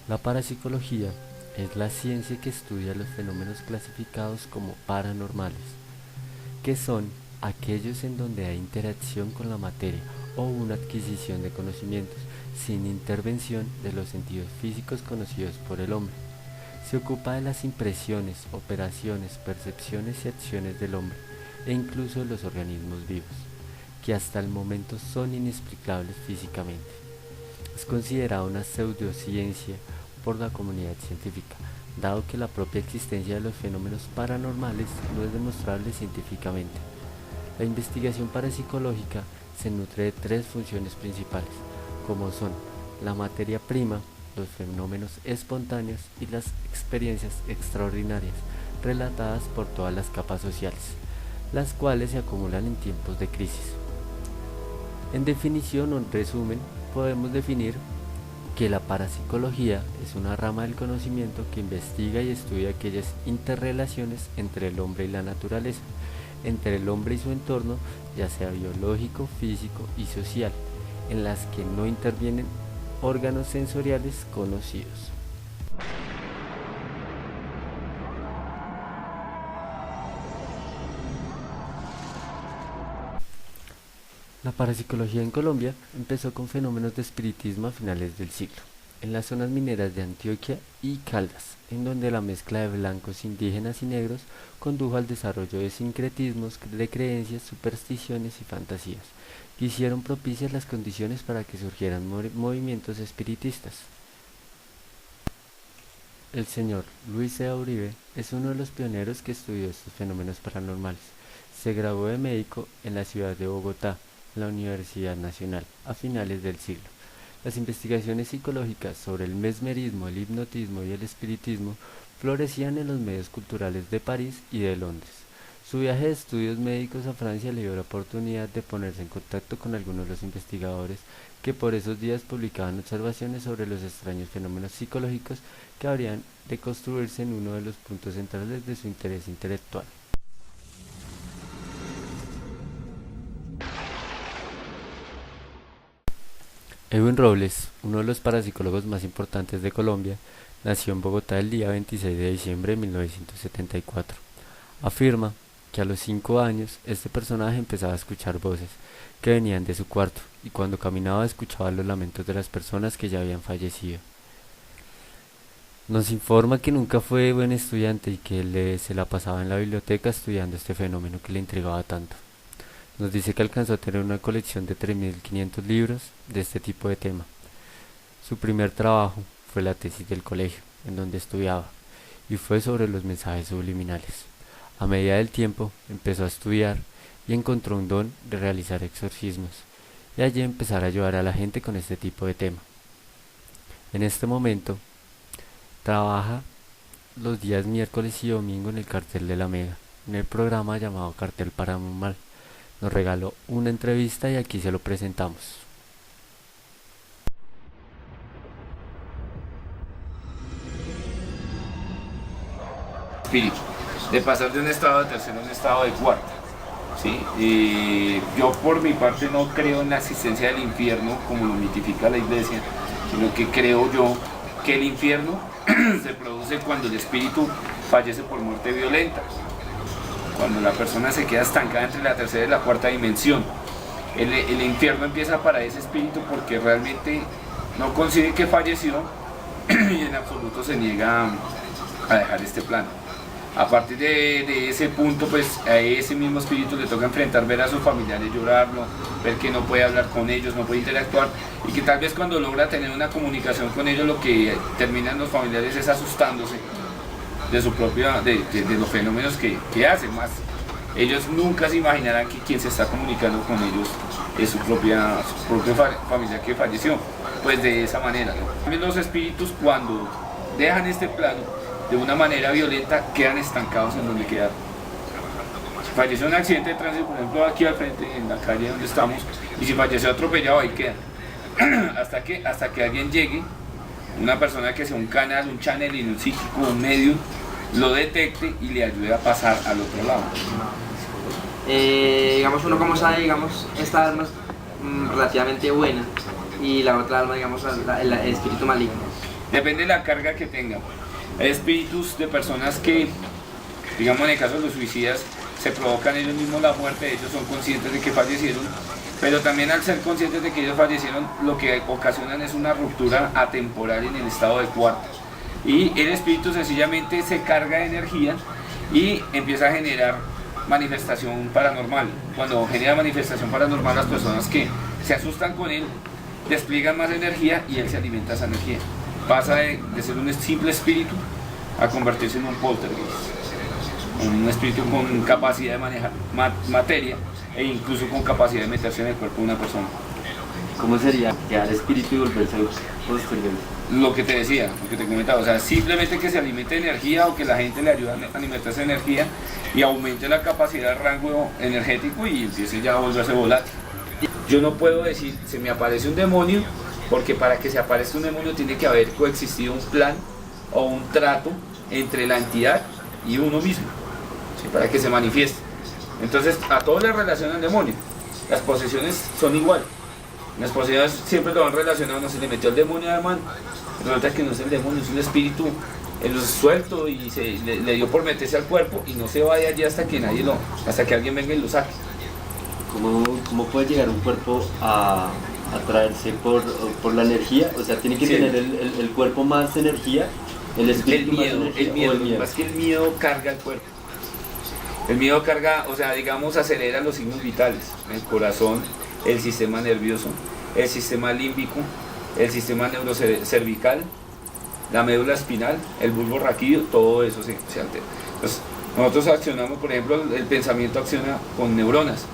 La parapsicología es la ciencia que estudia los fenómenos clasificados como paranormales, que son aquellos en donde hay interacción con la materia o una adquisición de conocimientos sin intervención de los sentidos físicos conocidos por el hombre. Se ocupa de las impresiones, operaciones, percepciones y acciones del hombre e incluso de los organismos vivos, que hasta el momento son inexplicables físicamente. Es considerada una pseudociencia por la comunidad científica, dado que la propia existencia de los fenómenos paranormales no es demostrable científicamente. La investigación parapsicológica se nutre de tres funciones principales, como son la materia prima, los fenómenos espontáneos y las experiencias extraordinarias relatadas por todas las capas sociales, las cuales se acumulan en tiempos de crisis. En definición o en resumen, podemos definir que la parapsicología es una rama del conocimiento que investiga y estudia aquellas interrelaciones entre el hombre y la naturaleza, entre el hombre y su entorno, ya sea biológico, físico y social, en las que no intervienen órganos sensoriales conocidos. La parapsicología en Colombia empezó con fenómenos de espiritismo a finales del siglo, en las zonas mineras de Antioquia y Caldas, en donde la mezcla de blancos, indígenas y negros condujo al desarrollo de sincretismos de creencias, supersticiones y fantasías, que hicieron propicias las condiciones para que surgieran movimientos espiritistas. El señor Luis Sea Uribe es uno de los pioneros que estudió estos fenómenos paranormales. Se graduó de médico en la ciudad de Bogotá, en la Universidad Nacional, a finales del siglo. Las investigaciones psicológicas sobre el mesmerismo, el hipnotismo y el espiritismo florecían en los medios culturales de París y de Londres. Su viaje de estudios médicos a Francia le dio la oportunidad de ponerse en contacto con algunos de los investigadores que por esos días publicaban observaciones sobre los extraños fenómenos psicológicos que habrían de construirse en uno de los puntos centrales de su interés intelectual. Edwin Robles, uno de los parapsicólogos más importantes de Colombia, nació en Bogotá el día 26 de diciembre de 1974. Afirma que a los 5 años este personaje empezaba a escuchar voces que venían de su cuarto y cuando caminaba escuchaba los lamentos de las personas que ya habían fallecido. Nos informa que nunca fue buen estudiante y que se la pasaba en la biblioteca estudiando este fenómeno que le intrigaba tanto. Nos dice que alcanzó a tener una colección de 3.500 libros de este tipo de tema. Su primer trabajo fue la tesis del colegio, en donde estudiaba, y fue sobre los mensajes subliminales. A medida del tiempo empezó a estudiar y encontró un don de realizar exorcismos, y allí empezar a ayudar a la gente con este tipo de tema. En este momento, trabaja los días miércoles y domingo en el cartel de la Mega, en el programa llamado Cartel Paranormal. Nos regaló una entrevista y aquí se lo presentamos. Espíritu, de pasar de un estado de tercero a un estado de cuarta. ¿Sí? Yo por mi parte no creo en la existencia del infierno como lo mitifica la iglesia, sino que creo yo que el infierno se produce cuando el espíritu fallece por muerte violenta, cuando la persona se queda estancada entre la tercera y la cuarta dimensión. El infierno empieza para ese espíritu porque realmente no concibe que falleció y en absoluto se niega a dejar este plano. A partir de ese punto, pues a ese mismo espíritu le toca enfrentar, ver a sus familiares llorarlo, ver que no puede hablar con ellos, no puede interactuar y que tal vez cuando logra tener una comunicación con ellos lo que terminan los familiares es asustándose de su propia, de los fenómenos que hacen más. Ellos nunca se imaginarán que quien se está comunicando con ellos es su propia familia que falleció, pues de esa manera, ¿no? Los espíritus cuando dejan este plano de una manera violenta quedan estancados en donde quedaron. Si falleció en un accidente de tránsito, por ejemplo aquí al frente, en la calle donde estamos, y si falleció atropellado, ahí quedan. hasta que alguien llegue, una persona que sea un canal, un channeling, un psíquico, un medium, lo detecte y le ayude a pasar al otro lado. Digamos, uno como sabe, digamos, esta alma es relativamente buena y la otra alma, digamos, el espíritu maligno. Depende de la carga que tengan. Hay espíritus de personas que, digamos en el caso de los suicidas, se provocan ellos mismos la muerte, ellos son conscientes de que fallecieron, pero también al ser conscientes de que ellos fallecieron, lo que ocasionan es una ruptura atemporal en el estado de cuarto. Y el espíritu sencillamente se carga de energía y empieza a generar manifestación paranormal. Cuando genera manifestación paranormal, las personas que se asustan con él despliegan más energía y él se alimenta de esa energía. Pasa de ser un simple espíritu a convertirse en un poltergeist, un espíritu con capacidad de manejar materia e incluso con capacidad de meterse en el cuerpo de una persona. ¿Cómo sería quedar espíritu y volverse poltergeist? Lo que te decía, lo que te comentaba, o sea, simplemente que se alimente de energía o que la gente le ayude a alimentarse de energía y aumente la capacidad del rango energético y empiece ya a volverse volátil. Yo no puedo decir, se me aparece un demonio, porque para que se aparezca un demonio tiene que haber coexistido un plan o un trato entre la entidad y uno mismo, ¿sí? Para que se manifieste. Entonces, a todos le relacionan demonio. Las posesiones son igual. Las posesiones siempre lo han relacionado, no se le metió el demonio a la mano. Resulta que no es el demonio, es un espíritu suelto y le dio por meterse al cuerpo y no se va de allí hasta que hasta que alguien venga y lo saque. ¿Cómo puede llegar un cuerpo a atraerse por la energía? O sea, tiene que tener el cuerpo más energía, el espíritu más energía, el miedo. Más que el miedo carga el cuerpo. El miedo carga, o sea, digamos, acelera los signos vitales, el corazón, el sistema nervioso, el sistema límbico, el sistema neurocervical, la médula espinal, el bulbo raquídeo, todo eso se altera. Entonces, nosotros accionamos, por ejemplo, el pensamiento acciona con neuronas,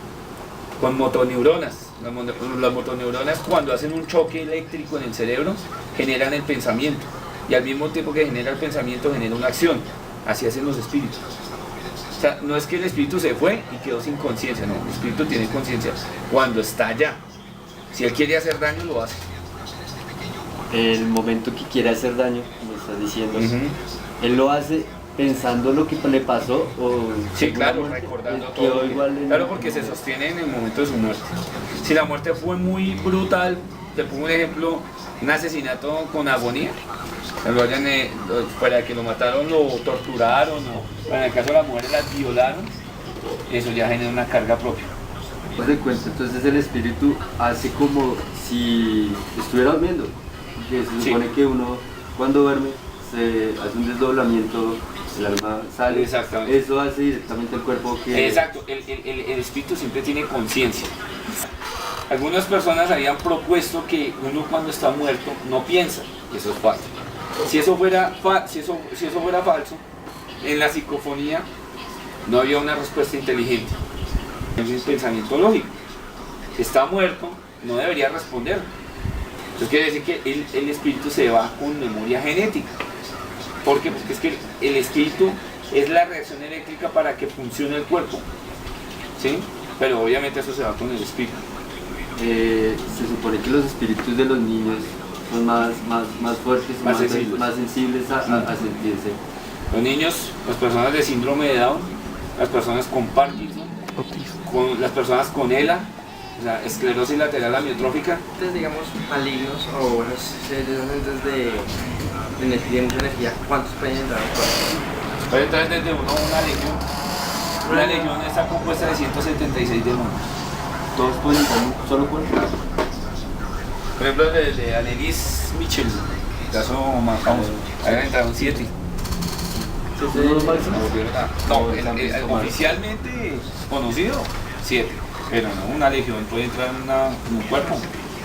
con motoneuronas. Las motoneuronas, cuando hacen un choque eléctrico en el cerebro, generan el pensamiento, y al mismo tiempo que genera el pensamiento, genera una acción. Así hacen los espíritus. O sea, no es que el espíritu se fue y quedó sin conciencia, no, el espíritu tiene conciencia cuando está allá. Si él quiere hacer daño, lo hace. El momento que quiere hacer daño, como estás diciendo, él lo hace pensando lo que le pasó o... Sí, claro, recordando todo. Claro, porque se sostiene en el momento de su muerte. Si la muerte fue muy brutal, te pongo un ejemplo, un asesinato con agonía, para que lo mataron, lo torturaron, o en el caso de las mujeres las violaron, eso ya genera una carga propia. Pues de cuenta, entonces el espíritu hace como si estuviera durmiendo, porque se supone que uno cuando duerme se hace un desdoblamiento, el alma sale, exactamente. Eso hace directamente el cuerpo que... Exacto, el espíritu siempre tiene conciencia. Algunas personas habían propuesto que uno cuando está muerto no piensa, eso es falso. Si eso fuera falso, en la psicofonía no había una respuesta inteligente. Es un pensamiento lógico. Si está muerto, no debería responder. Entonces quiere decir que el espíritu se va con memoria genética. ¿Por qué? Porque es que el espíritu es la reacción eléctrica para que funcione el cuerpo, ¿sí? Pero obviamente eso se va con el espíritu. Se supone que los espíritus de los niños son más fuertes, más sensibles a sentirse. Los niños, las personas de síndrome de Down, las personas con Parkinson, las personas con ELA, o sea, esclerosis lateral amiotrófica. Entonces, digamos, malignos o buenos seres de mucha energía, ¿cuántos pueden entrar al cuerpo? Puede entrar desde una legión. Una legión está compuesta de 176 demonios. ¿Todos pueden entrar en un solo cuerpo? Por ejemplo, el de Annelies Michel, caso más famoso, habían entrado 7. No, oficialmente conocido, 7. Pero no, una legión puede entrar en un cuerpo.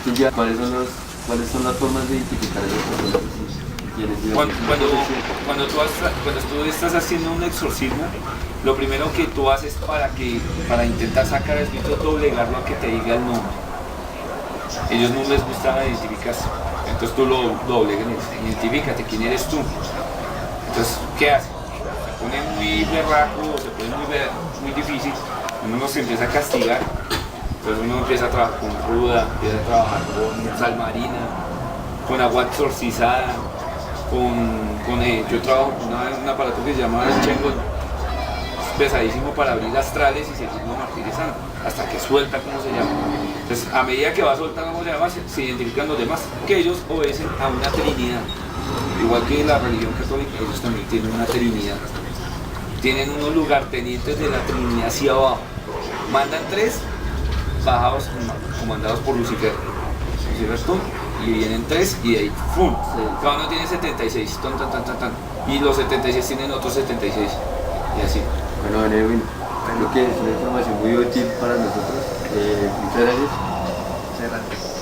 ¿Y ya cuáles son las formas de identificar a esas personas? Cuando tú estás haciendo un exorcismo, lo primero que tú haces para intentar sacar al espíritu es doblegarlo a que te diga el nombre. Ellos no les gusta identificarse, entonces tú lo doblegas, identifícate, ¿quién eres tú? Entonces, ¿qué hace? Se pone muy berraco, se pone muy difícil, uno nos empieza a castigar, entonces uno empieza a trabajar con ruda, empieza a trabajar con sal marina, con agua exorcizada, yo trabajo con un aparato que se llama el Chengon, es pesadísimo para abrir astrales y seguirlo martirizando, hasta que suelta cómo se llama. Entonces, a medida que va soltando cómo se llama, se identifican los demás, que ellos obedecen a una trinidad. igual que la religión católica, ellos también tienen una trinidad. Tienen unos lugartenientes de la trinidad hacia abajo. Mandan 3, bajados, comandados por Lucifer. Lucifer, tum, y vienen 3 y de ahí, ¡pum! Cada uno tiene 76, tan, tan, tan, tan, tan. Y los 76 tienen otros 76. Y así. Bueno, don Edwin, creo que es una información muy útil para nosotros. Muchas gracias. Muchas gracias.